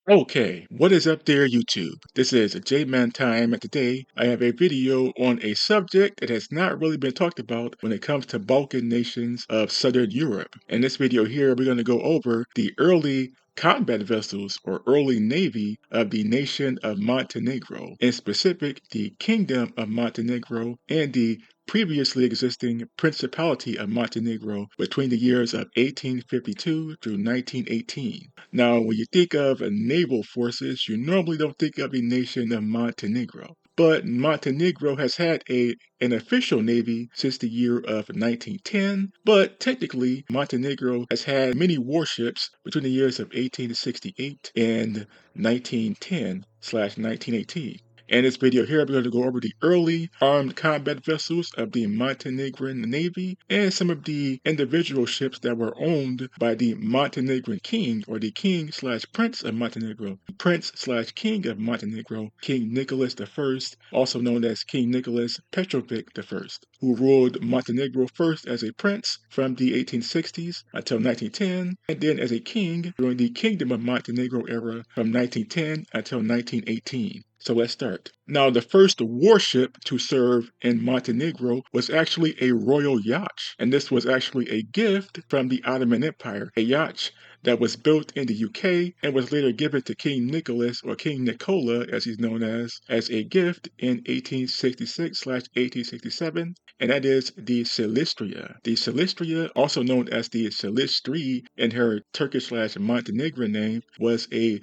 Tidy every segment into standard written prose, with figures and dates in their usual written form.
Okay, what is up there, YouTube? This is J-Man Time, and today I have a video on a subject that has not really been talked about when it comes to Balkan nations of Southern Europe. In this video here, we're going to go over the early combat vessels or early navy of the nation of Montenegro, in specific the Kingdom of Montenegro and the previously existing Principality of Montenegro between the years of 1852 through 1918. Now, when you think of naval forces, you normally don't think of the nation of Montenegro. But Montenegro has had an official navy since the year of 1910, but technically Montenegro has had many warships between the years of 1868 and 1910/1918. In this video here, we're going to go over the early armed combat vessels of the Montenegrin Navy and some of the individual ships that were owned by the Montenegrin king, or the king/prince of Montenegro, prince/king of Montenegro, King Nicholas I, also known as King Nikola Petrović-Njegoš, who ruled Montenegro first as a prince from the 1860s until 1910, and then as a king during the Kingdom of Montenegro era from 1910 until 1918. So let's start. Now, the first warship to serve in Montenegro was actually a royal yacht, and this was actually a gift from the Ottoman Empire, a yacht that was built in the UK and was later given to King Nicholas, or King Nikola as he's known as a gift in 1866/1867, and that is the Silistria. The Silistria, also known as the Silistri in her Turkish/Montenegrin name, was a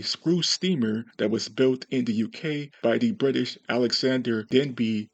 screw steamer that was built in the UK by the British Alexander Denny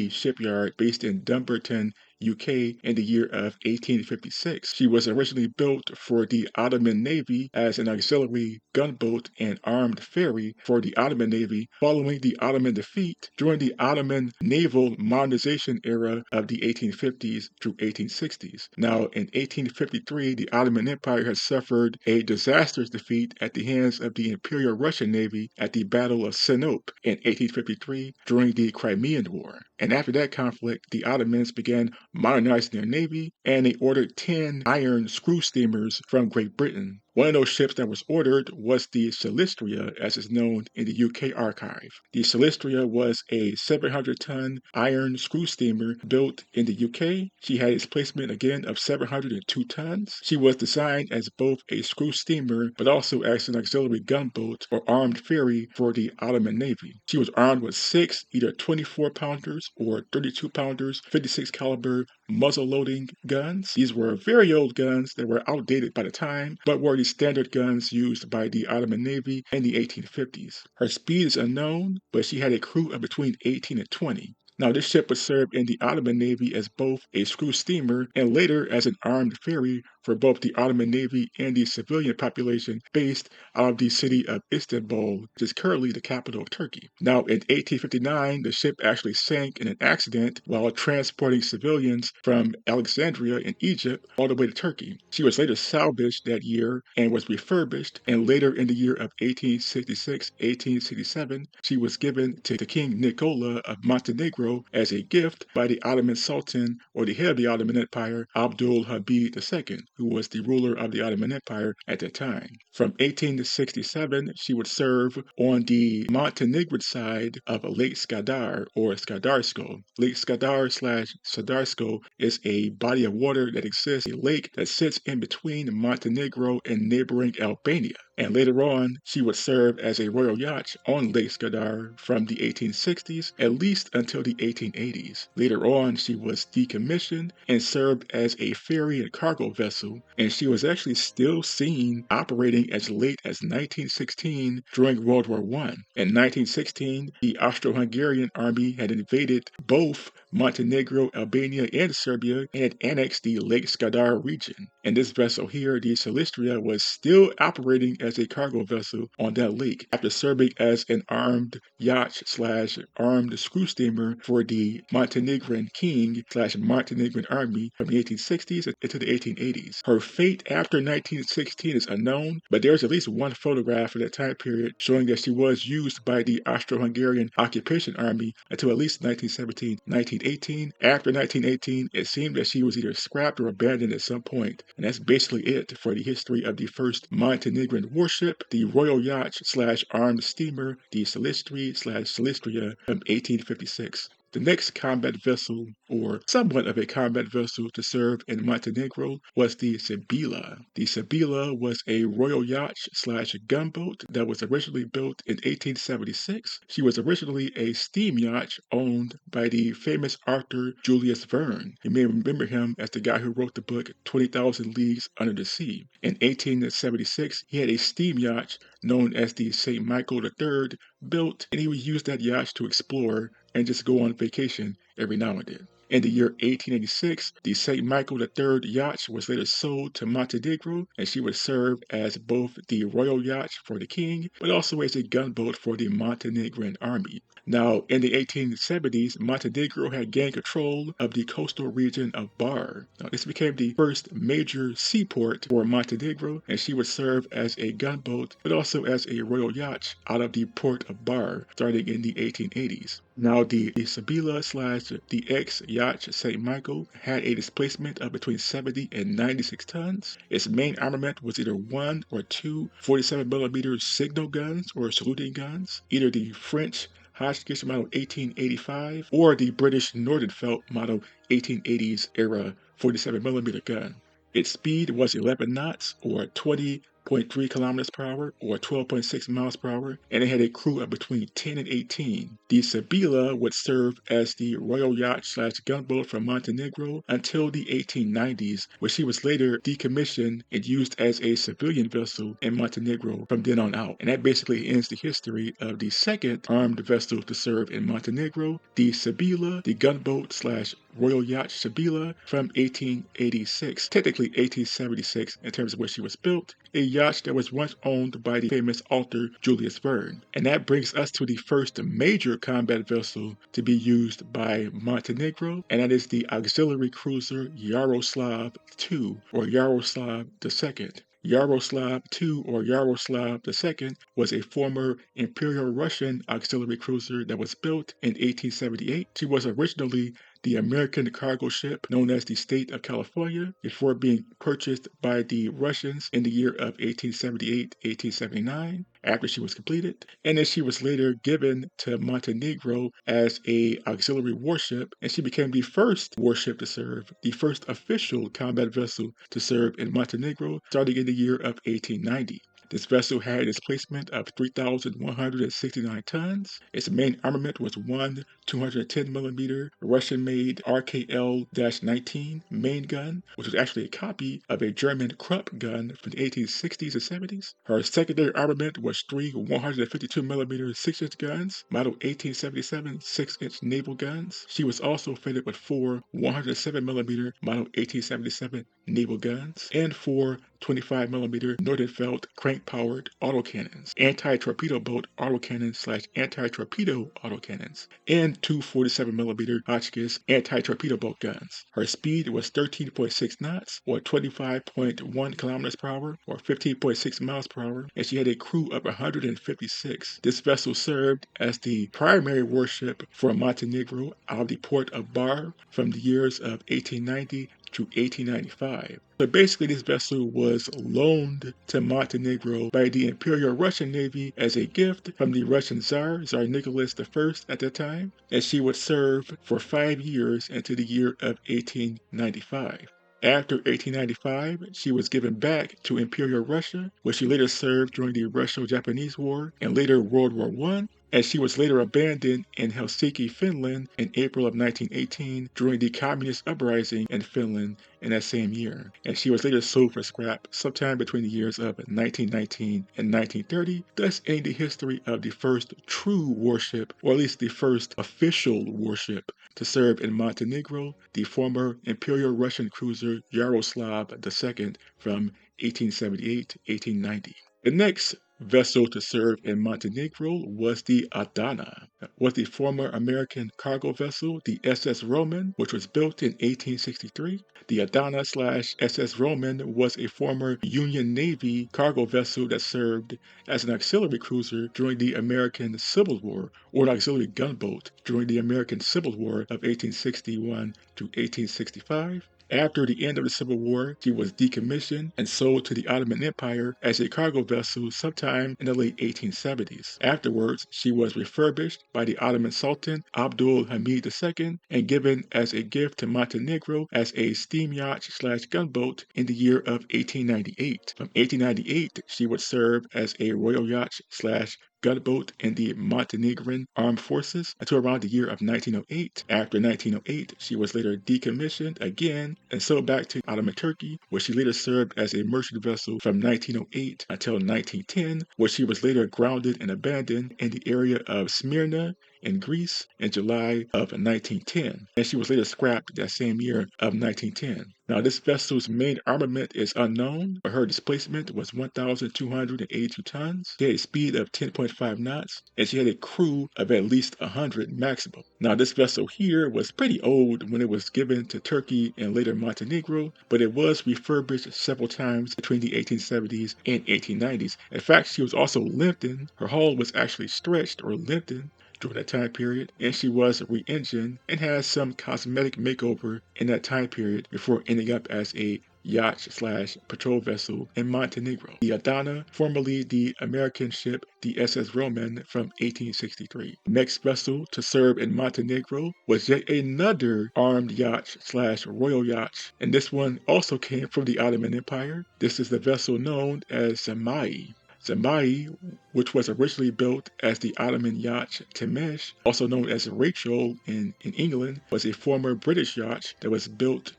shipyard based in Dumbarton, UK in the year of 1856. She was originally built for the Ottoman Navy as an auxiliary gunboat and armed ferry for the Ottoman Navy following the Ottoman defeat during the Ottoman naval modernization era of the 1850s through 1860s. Now, in 1853, the Ottoman Empire had suffered a disastrous defeat at the hands of the Imperial Russian Navy at the Battle of Sinope in 1853 during the Crimean War. And after that conflict, the Ottomans began modernizing their navy, and they ordered 10 iron screw steamers from Great Britain. One of those ships that was ordered was the Silistria, as is known in the UK archive. The Silistria was a 700-ton iron screw steamer built in the UK. She had a displacement again of 702 tons. She was designed as both a screw steamer, but also as an auxiliary gunboat or armed ferry for the Ottoman Navy. She was armed with 6 either 24-pounders or 32-pounders, 56 caliber muzzle-loading guns. These were very old guns that were outdated by the time, but were the standard guns used by the Ottoman Navy in the 1850s. Her speed is unknown, but she had a crew of between 18 and 20. Now, this ship would serve in the Ottoman Navy as both a screw steamer and later as an armed ferry for both the Ottoman Navy and the civilian population based out of the city of Istanbul, which is currently the capital of Turkey. Now, in 1859, the ship actually sank in an accident while transporting civilians from Alexandria in Egypt all the way to Turkey. She was later salvaged that year and was refurbished, and later in the year of 1866/1867, she was given to the King Nikola of Montenegro as a gift by the Ottoman Sultan, or the head of the Ottoman Empire, Abdul Hamid II, who was the ruler of the Ottoman Empire at that time. From 1867, she would serve on the Montenegrin side of Lake Skadar, or Skadarsko. Lake Skadar/Sadarsko is a body of water that exists, a lake that sits in between Montenegro and neighboring Albania. And later on, she would serve as a royal yacht on Lake Skadar from the 1860s at least until the 1880s. Later on, she was decommissioned and served as a ferry and cargo vessel, and she was actually still seen operating as late as 1916 during World War I. In 1916, the Austro-Hungarian army had invaded both Montenegro, Albania, and Serbia, and had annexed the Lake Skadar region. And this vessel here, the Silistria, was still operating as a cargo vessel on that lake after serving as an armed yacht/armed screw steamer for the Montenegrin king/Montenegrin army from the 1860s into the 1880s. Her fate after 1916 is unknown, but there's at least one photograph of that time period showing that she was used by the Austro-Hungarian occupation army until at least 1917-1918. 1918. After 1918, it seemed that she was either scrapped or abandoned at some point. And that's basically it for the history of the first Montenegrin warship, the Royal Yacht/Armed Steamer, the Silistri/Silistria from 1856. The next combat vessel, or somewhat of a combat vessel to serve in Montenegro, was the Sibila. The Sibila was a royal yacht/gunboat that was originally built in 1876. She was originally a steam yacht owned by the famous author Julius Verne. You may remember him as the guy who wrote the book 20,000 Leagues Under the Sea. In 1876, he had a steam yacht known as the St. Michael III built, and he would use that yacht to explore and just go on vacation every now and then. In the year 1886, the St. Michael III yacht was later sold to Montenegro, and she would serve as both the royal yacht for the king, but also as a gunboat for the Montenegrin army. Now, in the 1870s, Montenegro had gained control of the coastal region of Bar. Now, this became the first major seaport for Montenegro, and she would serve as a gunboat, but also as a royal yacht out of the port of Bar, starting in the 1880s. Now, the Sibila/the ex-yacht St. Michael had a displacement of between 70 and 96 tons. Its main armament was either one or two 47mm signal guns or saluting guns, either the French Hotchkiss model 1885 or the British Nordenfeldt model 1880s era 47mm gun. Its speed was 11 knots or 20.3 kilometers per hour or 12.6 miles per hour, and it had a crew of between 10 and 18. The Sibila would serve as the royal yacht/gunboat for Montenegro until the 1890s, where she was later decommissioned and used as a civilian vessel in Montenegro from then on out. And that basically ends the history of the second armed vessel to serve in Montenegro, the Sibila, the gunboat/royal yacht Sibila from 1886, technically 1876 in terms of where she was built, a yacht that was once owned by the famous author Julius Verne. And that brings us to the first major combat vessel to be used by Montenegro, and that is the auxiliary cruiser Yaroslav II or Yaroslav II. Yaroslav II or Yaroslav II was a former Imperial Russian auxiliary cruiser that was built in 1878. She was originally the American cargo ship known as the State of California before being purchased by the Russians in the year of 1878-1879 after she was completed, and then she was later given to Montenegro as a auxiliary warship, and she became the first warship to serve, the first official combat vessel to serve in Montenegro starting in the year of 1890. This vessel had a displacement of 3,169 tons. Its main armament was one 210mm Russian-made RKL-19 main gun, which was actually a copy of a German Krupp gun from the 1860s and 70s. Her secondary armament was three 152mm 6-inch guns, model 1877 6-inch naval guns. She was also fitted with four 107mm model 1877 naval guns and four 25mm Nordenfeldt crank-powered autocannons, anti-torpedo boat autocannons/anti-torpedo autocannons, and two 47mm Hotchkiss anti-torpedo boat guns. Her speed was 13.6 knots, or 25.1 kilometers per hour, or 15.6 miles per hour, and she had a crew of 156. This vessel served as the primary warship for Montenegro out of the port of Bar from the years of 1890 to 1895. So basically this vessel was loaned to Montenegro by the Imperial Russian Navy as a gift from the Russian Tsar Nicholas I at that time, and she would serve for 5 years until the year of 1895. After 1895, she was given back to Imperial Russia, where she later served during the Russo-Japanese War and later World War I, and she was later abandoned in Helsinki, Finland in April of 1918 during the communist uprising in Finland in that same year. And she was later sold for scrap sometime between the years of 1919 and 1930, thus ending the history of the first true warship, or at least the first official warship, to serve in Montenegro, the former Imperial Russian cruiser Yaroslav II from 1878 to 1890. The next vessel to serve in Montenegro was the Adana, was the former American cargo vessel, the SS Roman, which was built in 1863. The Adana/SS Roman was a former Union Navy cargo vessel that served as an auxiliary cruiser during the American Civil War, or an auxiliary gunboat during the American Civil War of 1861 to 1865. After the end of the Civil War, she was decommissioned and sold to the Ottoman Empire as a cargo vessel sometime in the late 1870s. Afterwards, she was refurbished by the Ottoman Sultan Abdul Hamid II and given as a gift to Montenegro as a steam yacht/gunboat in the year of 1898. From 1898, she would serve as a royal yacht/gunboat in the Montenegrin Armed Forces until around the year of 1908. After 1908, she was later decommissioned again and sold back to Ottoman Turkey, where she later served as a merchant vessel from 1908 until 1910, where she was later grounded and abandoned in the area of Smyrna in Greece in July of 1910, and she was later scrapped that same year of 1910. Now, this vessel's main armament is unknown, but her displacement was 1,282 tons. She had a speed of 10.5 knots, and she had a crew of at least 100 maximum. Now, this vessel here was pretty old when it was given to Turkey and later Montenegro, but it was refurbished several times between the 1870s and 1890s. In fact, she was also lengthened. Her hull was actually stretched or lengthened during that time period, and she was re-engined and had some cosmetic makeover in that time period before ending up as a yacht/patrol vessel in Montenegro. The Adana, formerly the American ship the SS Roman from 1863. Next vessel to serve in Montenegro was yet another armed yacht/royal yacht, and this one also came from the Ottoman Empire. This is the vessel known as Zmaj. Zmaj, which was originally built as the Ottoman yacht Timsah, also known as Rachel in England, was a former British yacht that was built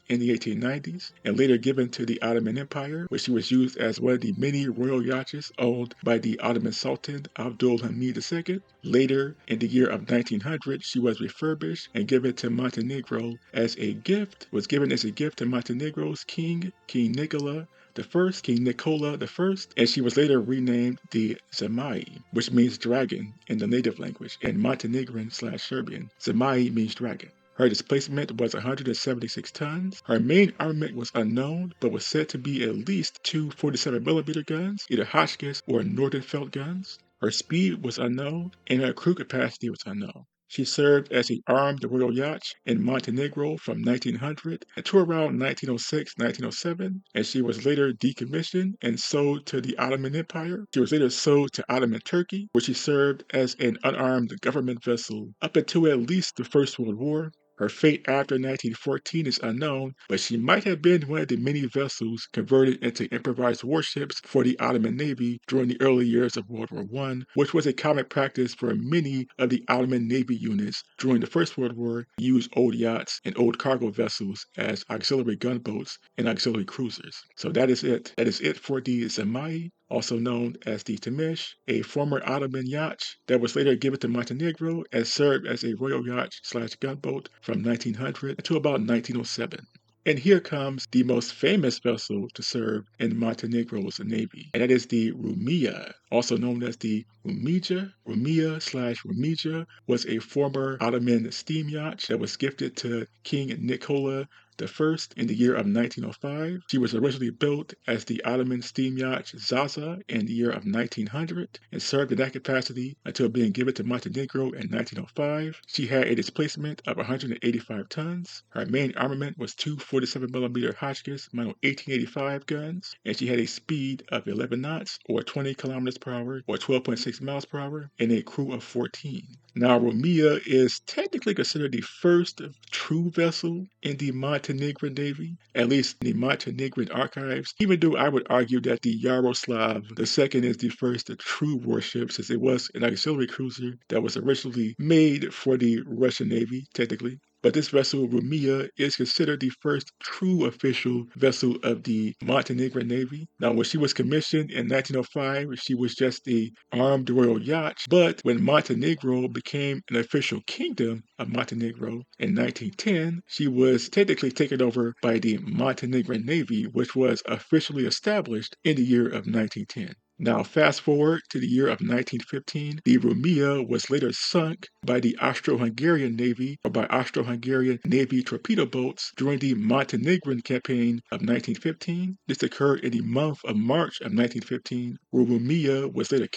in the 1890s and later given to the Ottoman Empire, where she was used as one of the many royal yachts owned by the Ottoman Sultan Abdul Hamid II. Later, in the year of 1900, she was refurbished and given to Montenegro as a gift, to Montenegro's King Nikola I, and she was later renamed the Zmaj, which means dragon in the native language, in Montenegrin/Serbian. Zmaj means dragon. Her displacement was 176 tons. Her main armament was unknown, but was said to be at least two 47mm guns, either Hotchkiss or Nordenfeldt guns. Her speed was unknown, and her crew capacity was unknown. She served as an armed royal yacht in Montenegro from 1900 until around 1906-1907, and she was later decommissioned and sold to the Ottoman Empire. She was later sold to Ottoman Turkey, where she served as an unarmed government vessel up until at least the First World War. Her fate after 1914 is unknown, but she might have been one of the many vessels converted into improvised warships for the Ottoman Navy during the early years of World War I, which was a common practice for many of the Ottoman Navy units during the First World War to use old yachts and old cargo vessels as auxiliary gunboats and auxiliary cruisers. So that is it. That is it for the Zmaj, also known as the Timsah, a former Ottoman yacht that was later given to Montenegro and served as a royal yacht/gunboat from 1900 to about 1907. And here comes the most famous vessel to serve in Montenegro's navy, and that is the Rumija, also known as the Rumija. Rumija/Rumija was a former Ottoman steam yacht that was gifted to King Nikola I in the year of 1905. She was originally built as the Ottoman steam yacht Zaza in the year of 1900 and served in that capacity until being given to Montenegro in 1905. She had a displacement of 185 tons. Her main armament was two 47mm Hotchkiss Model 1885 guns, and she had a speed of 11 knots or 20 kilometers per hour or 12.6 miles per hour and a crew of 14. Now, Rumija is technically considered the first true vessel in the Montenegrin Navy, at least in the Montenegrin archives, even though I would argue that the Yaroslav II is the first true warship, since it was an auxiliary cruiser that was originally made for the Russian Navy, technically. But this vessel, Rumija, is considered the first true official vessel of the Montenegrin Navy. Now, when she was commissioned in 1905, she was just a armed royal yacht. But when Montenegro became an official kingdom of Montenegro in 1910, she was technically taken over by the Montenegrin Navy, which was officially established in the year of 1910. Now, fast forward to the year of 1915, the Rumia was later sunk by the Austro-Hungarian Navy or by Austro-Hungarian Navy torpedo boats during the Montenegrin campaign of 1915. This occurred in the month of March of 1915, where Rumia was later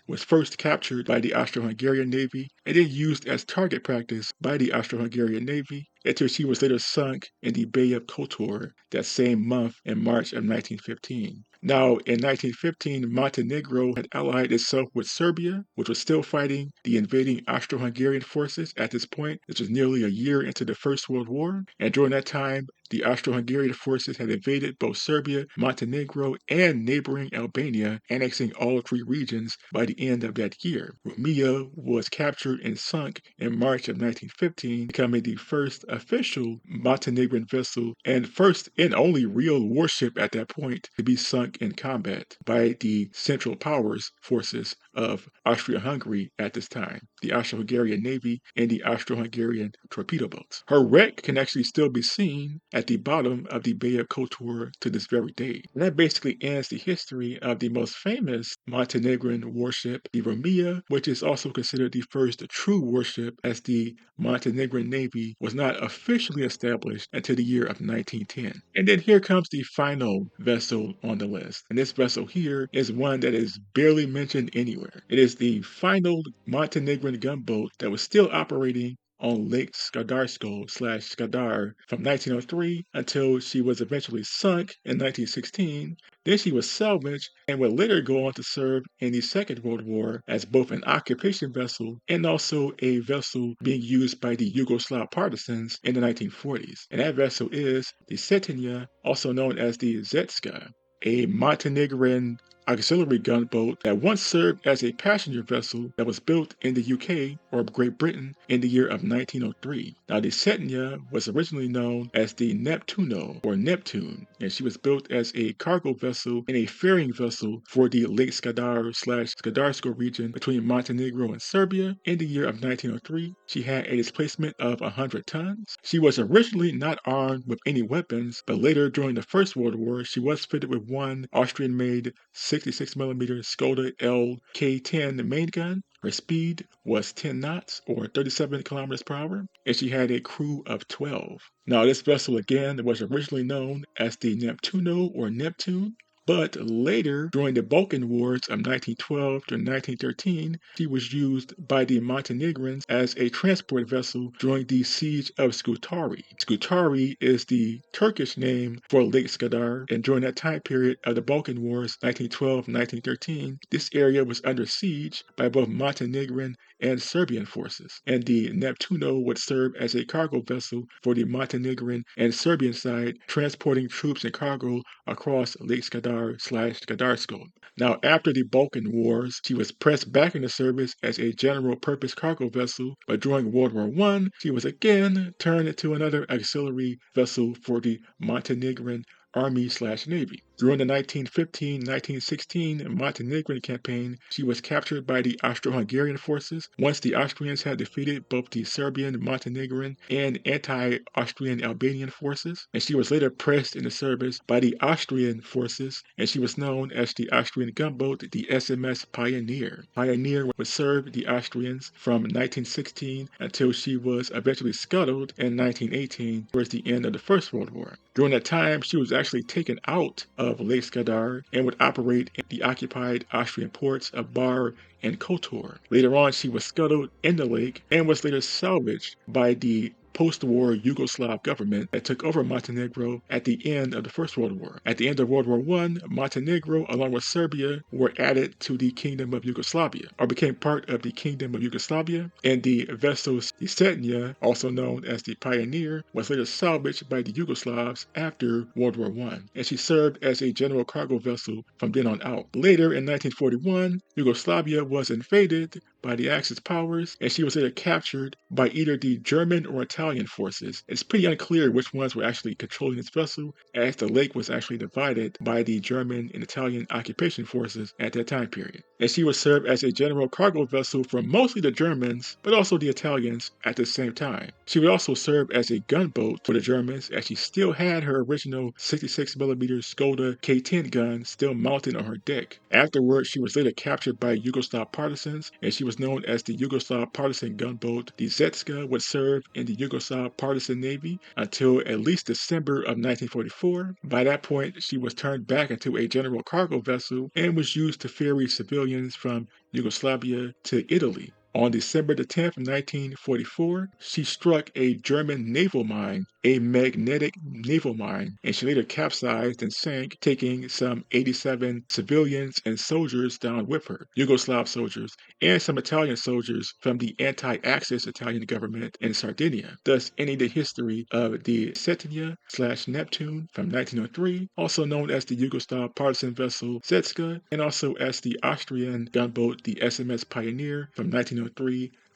was first captured by the Austro-Hungarian Navy and then used as target practice by the Austro-Hungarian Navy until she was later sunk in the Bay of Kotor that same month in March of 1915. Now, in 1915, Montenegro had allied itself with Serbia, which was still fighting the invading Austro-Hungarian forces at this point. This was nearly a year into the First World War, and during that time, the Austro-Hungarian forces had invaded both Serbia, Montenegro, and neighboring Albania, annexing all three regions by the end of that year. Rumia was captured and sunk in March of 1915, becoming the first official Montenegrin vessel and first and only real warship at that point to be sunk in combat by the Central Powers forces of Austria-Hungary at this time, the Austro-Hungarian Navy and the Austro-Hungarian torpedo boats. Her wreck can actually still be seen at the bottom of the Bay of Kotor to this very day. And that basically ends the history of the most famous Montenegrin warship, the Rumia, which is also considered the first true warship, as the Montenegrin Navy was not officially established until the year of 1910. And then here comes the final vessel on the list. And this vessel here is one that is barely mentioned anywhere. It is the final Montenegrin gunboat that was still operating on Lake Skadarsko/Skadar from 1903 until she was eventually sunk in 1916. Then she was salvaged and would later go on to serve in the Second World War as both an occupation vessel and also a vessel being used by the Yugoslav partisans in the 1940s. And that vessel is the Cetinja, also known as the Zetska, a Montenegrin auxiliary gunboat that once served as a passenger vessel that was built in the UK or Great Britain in the year of 1903. Now, the Cetinja was originally known as the Neptuno or Neptune, and she was built as a cargo vessel and a ferrying vessel for the Lake Skadar/Skadarsko region between Montenegro and Serbia in the year of 1903. She had a displacement of 100 tons. She was originally not armed with any weapons, but later during the First World War, she was fitted with one Austrian-made 66mm Skoda LK-10 main gun. Her speed was 10 knots or 37 kilometers per hour, and she had a crew of 12. Now, this vessel again was originally known as the Neptuno or Neptune, but later, during the Balkan Wars of 1912 to 1913, she was used by the Montenegrins as a transport vessel during the siege of Scutari. Scutari is the Turkish name for Lake Skadar, and during that time period of the Balkan Wars, 1912-1913, this area was under siege by both Montenegrin and Serbian forces, and the Neptuno would serve as a cargo vessel for the Montenegrin and Serbian side, transporting troops and cargo across Lake Skadar/Skadarsko. Now, after the Balkan Wars, she was pressed back into service as a general-purpose cargo vessel, but during World War I, she was again turned into another auxiliary vessel for the Montenegrin Army/Navy. During the 1915-1916 Montenegrin campaign, she was captured by the Austro-Hungarian forces once the Austrians had defeated both the Serbian, Montenegrin, and anti-Austrian Albanian forces, and she was later pressed into service by the Austrian forces, and she was known as the Austrian gunboat, the SMS Pioneer. Pioneer would serve the Austrians from 1916 until she was eventually scuttled in 1918 towards the end of the First World War. During that time, she was actually taken out of Lake Skadar and would operate in the occupied Austrian ports of Bar and Kotor. Later on, she was scuttled in the lake and was later salvaged by the post-war Yugoslav government that took over Montenegro at the end of the First World War. At the end of World War I, Montenegro, along with Serbia, were added to the Kingdom of Yugoslavia, or became part of the Kingdom of Yugoslavia, and the vessel Cetinja, also known as the Pioneer, was later salvaged by the Yugoslavs after World War I, and she served as a general cargo vessel from then on out. Later, in 1941, Yugoslavia was invaded by the Axis powers, and she was later captured by either the German or Italian Italian forces. It's pretty unclear which ones were actually controlling this vessel, as the lake was actually divided by the German and Italian occupation forces at that time period. And she would serve as a general cargo vessel for mostly the Germans, but also the Italians at the same time. She would also serve as a gunboat for the Germans, as she still had her original 66mm Skoda K-10 gun still mounted on her deck. Afterwards, she was later captured by Yugoslav partisans, and she was known as the Yugoslav partisan gunboat. The Zetska would serve in the Yugoslav partisan navy until at least December of 1944. By that point, she was turned back into a general cargo vessel and was used to ferry civilians from Yugoslavia to Italy. On December the 10th, 1944, she struck a German naval mine, a magnetic naval mine, and she later capsized and sank, taking some 87 civilians and soldiers down with her, Yugoslav soldiers, and some Italian soldiers from the anti-Axis Italian government in Sardinia, thus ending the history of the Cetina/Neptune from 1903, also known as the Yugoslav partisan vessel Zetska, and also as the Austrian gunboat the SMS Pioneer from 1903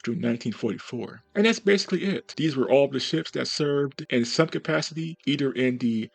through 1944. And that's basically it. These were all the ships that served in some capacity either in the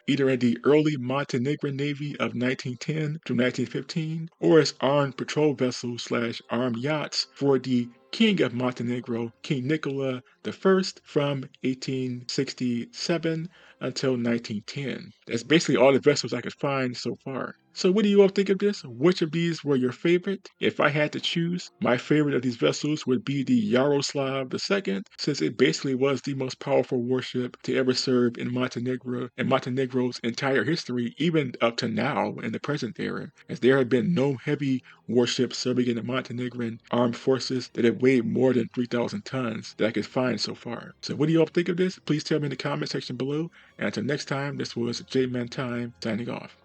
early Montenegrin Navy of 1910 to 1915, or as armed patrol vessels / armed yachts for the King of Montenegro, King Nikola I, from 1867 until 1910. That's basically all the vessels I could find so far. So what do you all think of this? Which of these were your favorite? If I had to choose, my favorite of these vessels would be the Yaroslav II, since it basically was the most powerful warship to ever serve in Montenegro's entire history, even up to now in the present era, as there have been no heavy warships serving in the Montenegrin armed forces that have weighed more than 3,000 tons that I could find so far. So what do you all think of this? Please tell me in the comment section below. And until next time, this was J-Man Time signing off.